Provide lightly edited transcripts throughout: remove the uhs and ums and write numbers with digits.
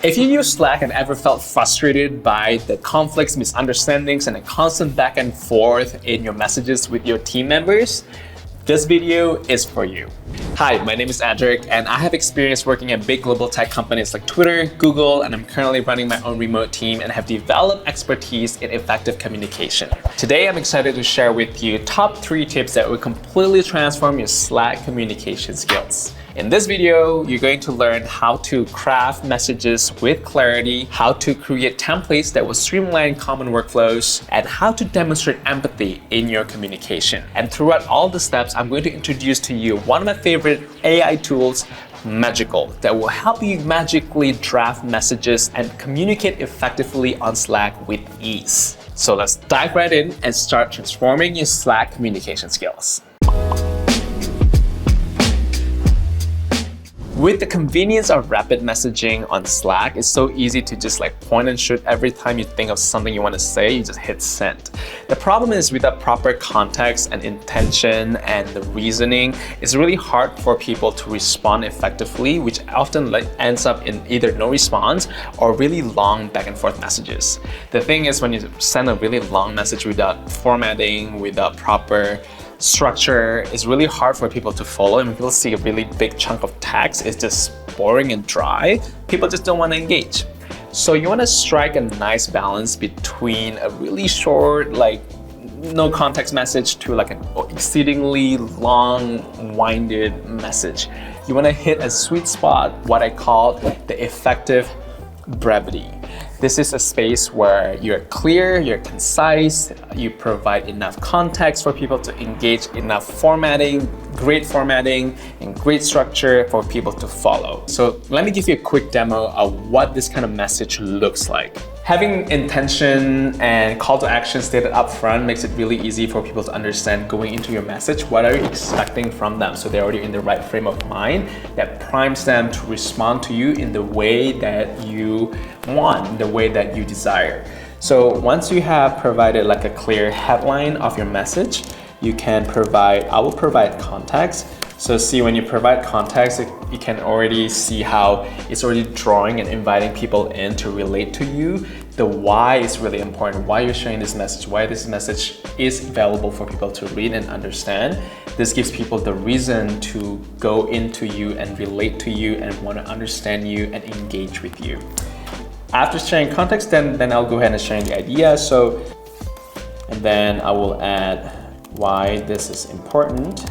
If you use Slack and ever felt frustrated by the conflicts, misunderstandings, and the constant back and forth in your messages with your team members, this video is for you. Hi, my name is Adric, and I have experience working at big global tech companies like Twitter, Google, and I'm currently running my own remote team and have developed expertise in effective communication. Today, I'm excited to share with you top 3 tips that will completely transform your Slack communication skills. In this video, you're going to learn how to craft messages with clarity, how to create templates that will streamline common workflows, and how to demonstrate empathy in your communication. And throughout all the steps, I'm going to introduce to you one of my favorite AI tools, Magical, that will help you magically draft messages and communicate effectively on Slack with ease. So let's dive right in and start transforming your Slack communication skills. With the convenience of rapid messaging on Slack, it's so easy to just point and shoot. Every time you think of something you want to say, you just hit send. The problem is without proper context and intention and the reasoning, it's really hard for people to respond effectively, which often ends up in either no response or really long back and forth messages. The thing is, when you send a really long message without formatting, without proper structure, is really hard for people to follow, and when people see a really big chunk of text, it's just boring and dry. People just don't want to engage. So you want to strike a nice balance between a really short, no context message to an exceedingly long-winded message. You want to hit a sweet spot, what I call the effective brevity. This is a space where you're clear, you're concise, you provide enough context for people to engage, enough formatting, and great structure for people to follow. So let me give you a quick demo of what this kind of message looks like. Having intention and call to action stated up front makes it really easy for people to understand going into your message, what are you expecting from them, so they're already in the right frame of mind. That primes them to respond to you in the way that you want, the way that you desire. So once you have provided a clear headline of your message, you can I will provide context. So see, when you provide context, you can already see how it's already drawing and inviting people in to relate to you. The why is really important, why you're sharing this message, why this message is valuable for people to read and understand. This gives people the reason to go into you and relate to you and want to understand you and engage with you. After sharing context, then I'll go ahead and share the idea. And then I will add why this is important.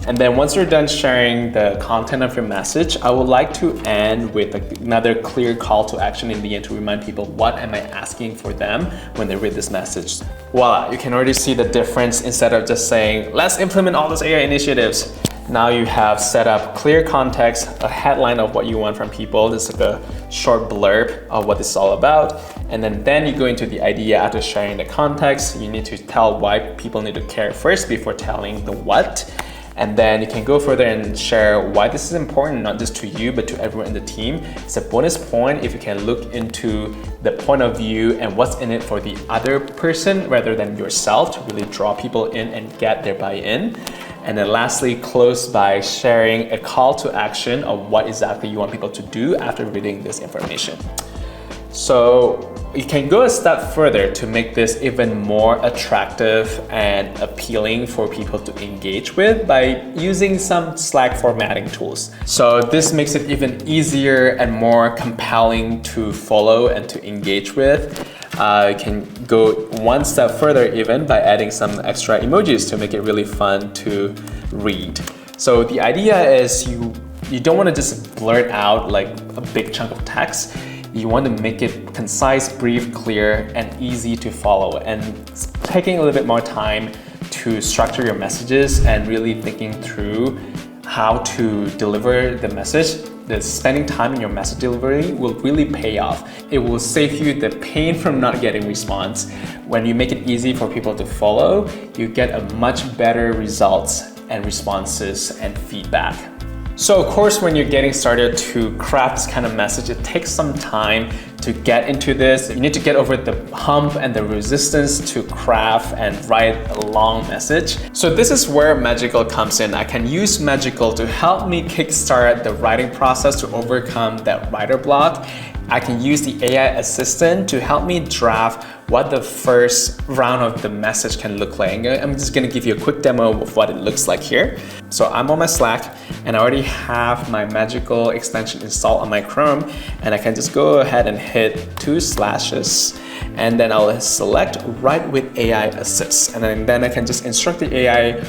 And then once you're done sharing the content of your message, I would like to end with another clear call to action in the end to remind people, what am I asking for them when they read this message? Voila, you can already see the difference. Instead of just saying, let's implement all those AI initiatives, now you have set up clear context, a headline of what you want from people. This is a short blurb of what this is all about. And then you go into the idea. After sharing the context, you need to tell why people need to care first before telling the what. And then you can go further and share why this is important, not just to you, but to everyone in the team. It's a bonus point if you can look into the point of view and what's in it for the other person rather than yourself, to really draw people in and get their buy-in. And then lastly, close by sharing a call to action of what exactly you want people to do after reading this information. So you can go a step further to make this even more attractive and appealing for people to engage with by using some Slack formatting tools. So this makes it even easier and more compelling to follow and to engage with. You can go one step further even by adding some extra emojis to make it really fun to read. So the idea is you don't want to just blurt out a big chunk of text. You want to make it concise, brief, clear, and easy to follow, and taking a little bit more time to structure your messages and really thinking through how to deliver the message. Spending time in your message delivery will really pay off. It will save you the pain from not getting response. When you make it easy for people to follow, you get a much better results and responses and feedback. So of course, when you're getting started to craft this kind of message, it takes some time to get into this. You need to get over the hump and the resistance to craft and write a long message. So this is where Magical comes in. I can use Magical to help me kickstart the writing process to overcome that writer block. I can use the AI assistant to help me draft what the first round of the message can look like. I'm just gonna give you a quick demo of what it looks like here. So I'm on my Slack and I already have my Magical extension installed on my Chrome, and I can just go ahead and hit 2 slashes, and then I'll select Write with AI Assist, and then I can just instruct the AI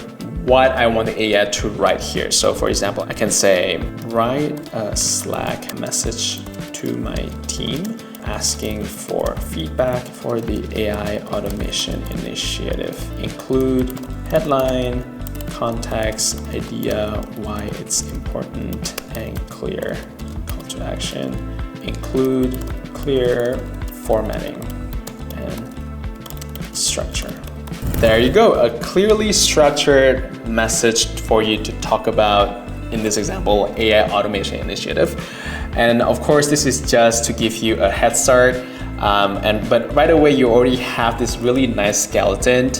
what I want the AI to write here. So for example, I can say, write a Slack message to my team asking for feedback for the AI automation initiative. Include headline, context, idea, why it's important, and clear call to action. Include clear formatting and structure. There you go, a clearly structured message for you to talk about, in this example, AI automation initiative. And of course, this is just to give you a head start. But right away, you already have this really nice skeleton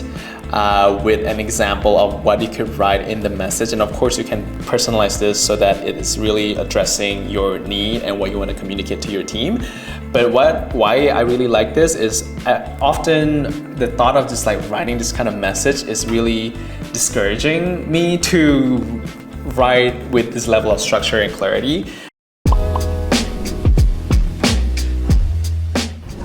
with an example of what you could write in the message. And of course, you can personalize this so that it is really addressing your need and what you want to communicate to your team. But why I really like this is often the thought of just like writing this kind of message is really discouraging me to write with this level of structure and clarity.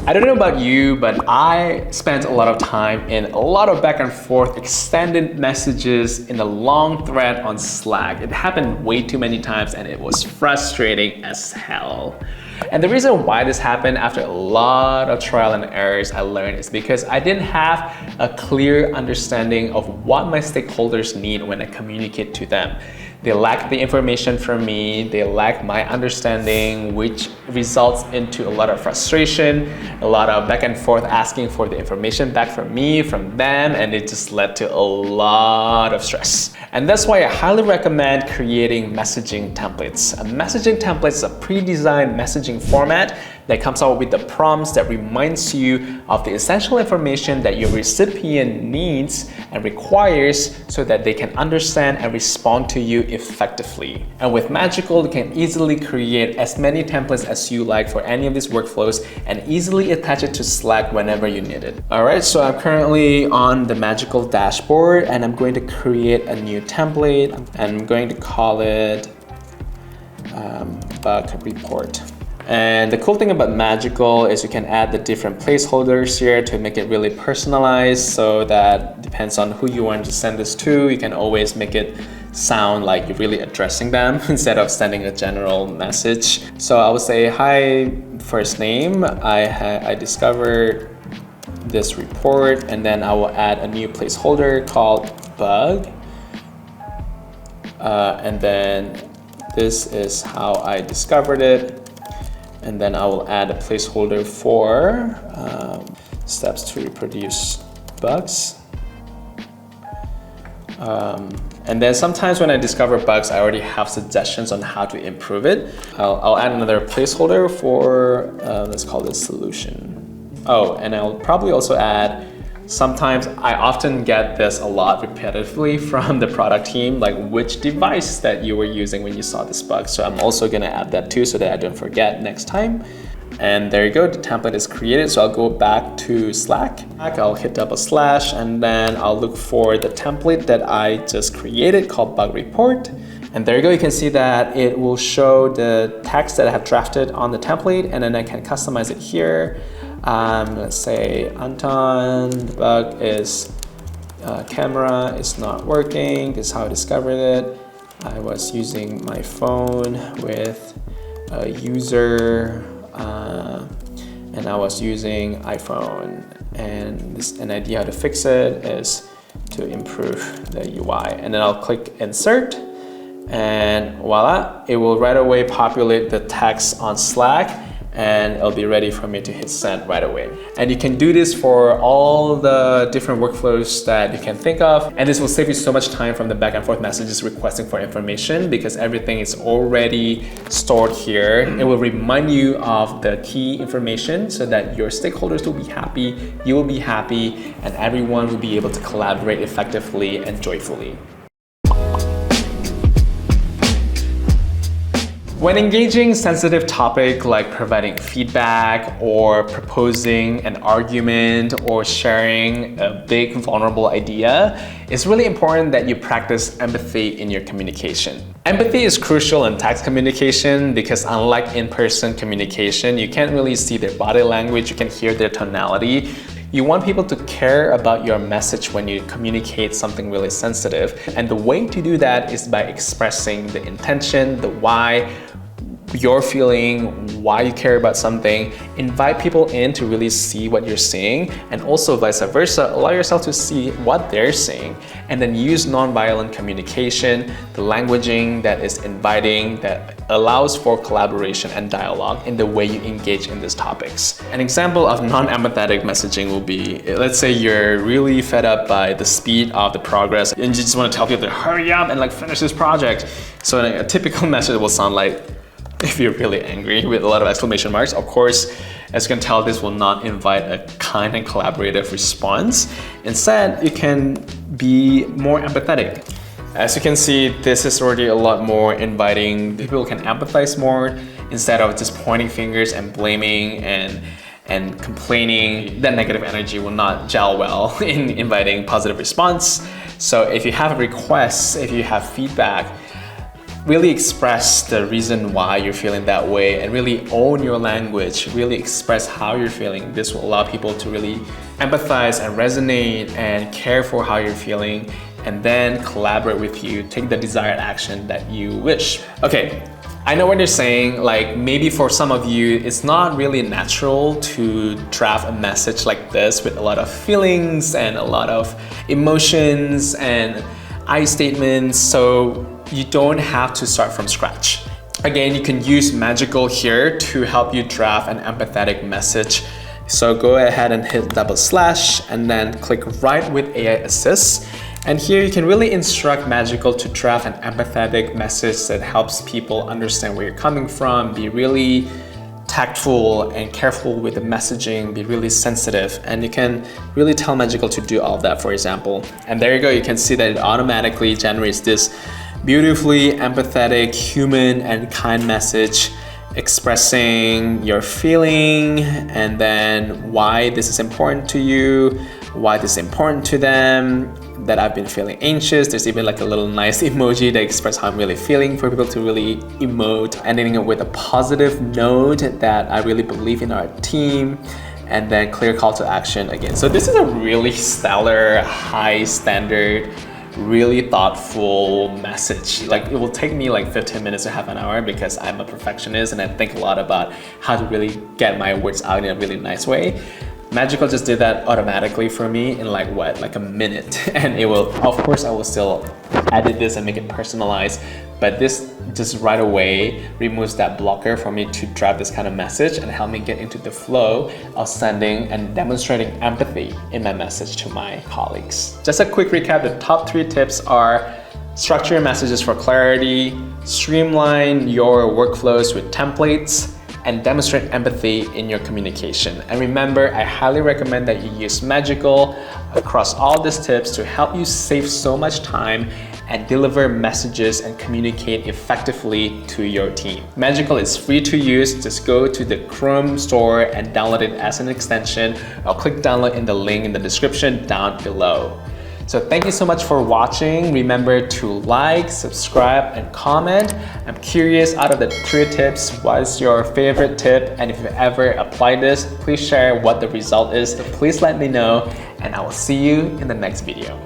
I don't know about you, but I spent a lot of time in a lot of back and forth extended messages in a long thread on Slack. It happened way too many times and it was frustrating as hell. And the reason why this happened, after a lot of trial and errors I learned, is because I didn't have a clear understanding of what my stakeholders need when I communicate to them. They lack the information from me, they lack my understanding, which results into a lot of frustration, a lot of back and forth asking for the information back from me, from them, and it just led to a lot of stress. And that's why I highly recommend creating messaging templates. A messaging template is a pre-designed messaging format that comes out with the prompts that reminds you of the essential information that your recipient needs and requires so that they can understand and respond to you effectively. And with Magical, you can easily create as many templates as you like for any of these workflows and easily attach it to Slack whenever you need it. All right, so I'm currently on the Magical dashboard and I'm going to create a new template and I'm going to call it bug report. And the cool thing about Magical is you can add the different placeholders here to make it really personalized, so that depends on who you want to send this to, you can always make it sound like you're really addressing them instead of sending a general message. So I would say, hi, first name, I discovered this report, and then I will add a new placeholder called bug. And then this is how I discovered it. And then I will add a placeholder for steps to reproduce bugs. And then sometimes when I discover bugs, I already have suggestions on how to improve it. I'll add another placeholder for, let's call this solution. Oh, and I'll probably also add, sometimes I often get this a lot repetitively from the product team, like which device that you were using when you saw this bug. So I'm also gonna add that too so that I don't forget next time. And there you go, the template is created. So I'll go back to Slack. I'll hit double slash and then I'll look for the template that I just created called bug report. And there you go, you can see that it will show the text that I have drafted on the template, and then I can customize it here. Let's say Anton, the bug is camera is not working. This is how I discovered it. I was using my phone with a user and I was using iPhone, and an idea how to fix it is to improve the UI. And then I'll click insert, and voila, it will right away populate the text on Slack. and it'll be ready for me to hit send right away. And you can do this for all the different workflows that you can think of. And this will save you so much time from the back and forth messages requesting for information, because everything is already stored here. It will remind you of the key information so that your stakeholders will be happy, you will be happy, and everyone will be able to collaborate effectively and joyfully. When engaging sensitive topic like providing feedback or proposing an argument or sharing a big vulnerable idea, it's really important that you practice empathy in your communication. Empathy is crucial in text communication because unlike in-person communication, you can't really see their body language, you can hear their tonality. You want people to care about your message when you communicate something really sensitive. And the way to do that is by expressing the intention, the why, you're feeling, why you care about something. Invite people in to really see what you're saying, and also vice versa, allow yourself to see what they're saying, and then use nonviolent communication, the languaging that is inviting, that allows for collaboration and dialogue in the way you engage in these topics. An example of non-empathetic messaging will be, let's say you're really fed up by the speed of the progress and you just want to tell people to hurry up and like finish this project. So a typical message will sound like, if you're really angry with a lot of exclamation marks. Of course, as you can tell, this will not invite a kind and collaborative response. Instead, you can be more empathetic. As you can see, this is already a lot more inviting. People can empathize more instead of just pointing fingers and blaming and complaining. That negative energy will not gel well in inviting positive response. So if you have requests, if you have feedback, really express the reason why you're feeling that way and really own your language, really express how you're feeling. This will allow people to really empathize and resonate and care for how you're feeling, and then collaborate with you, take the desired action that you wish. Okay, I know what you're saying, like maybe for some of you, it's not really natural to draft a message like this with a lot of feelings and a lot of emotions and I statements, so you don't have to start from scratch. Again, you can use Magical here to help you draft an empathetic message. So go ahead and hit / and then click Write with AI Assist. And here you can really instruct Magical to draft an empathetic message that helps people understand where you're coming from, be really tactful and careful with the messaging, be really sensitive, and you can really tell Magical to do all of that, for example. And there you go, you can see that it automatically generates this beautifully empathetic, human, and kind message expressing your feeling and then why this is important to you, why this is important to them, that I've been feeling anxious. There's even like a little nice emoji that expresses how I'm really feeling for people to really emote, ending it with a positive note that I really believe in our team, and then clear call to action again. So this is a really stellar, high standard, really thoughtful message. Like it will take me like 15 minutes to half an hour because I'm a perfectionist and I think a lot about how to really get my words out in a really nice way. Magical just did that automatically for me in like what, like a minute. And it will, of course I will still edit this and make it personalized, but this just right away removes that blocker for me to draft this kind of message and help me get into the flow of sending and demonstrating empathy in my message to my colleagues. Just a quick recap, the top 3 tips are: structure your messages for clarity, streamline your workflows with templates, and demonstrate empathy in your communication. And remember, I highly recommend that you use Magical across all these tips to help you save so much time and deliver messages and communicate effectively to your team. Magical is free to use. Just go to the Chrome store and download it as an extension. I'll click download in the link in the description down below. So thank you so much for watching. Remember to like, subscribe, and comment. I'm curious, out of the 3 tips, what is your favorite tip? And if you've ever applied this, please share what the result is. Please let me know, and I will see you in the next video.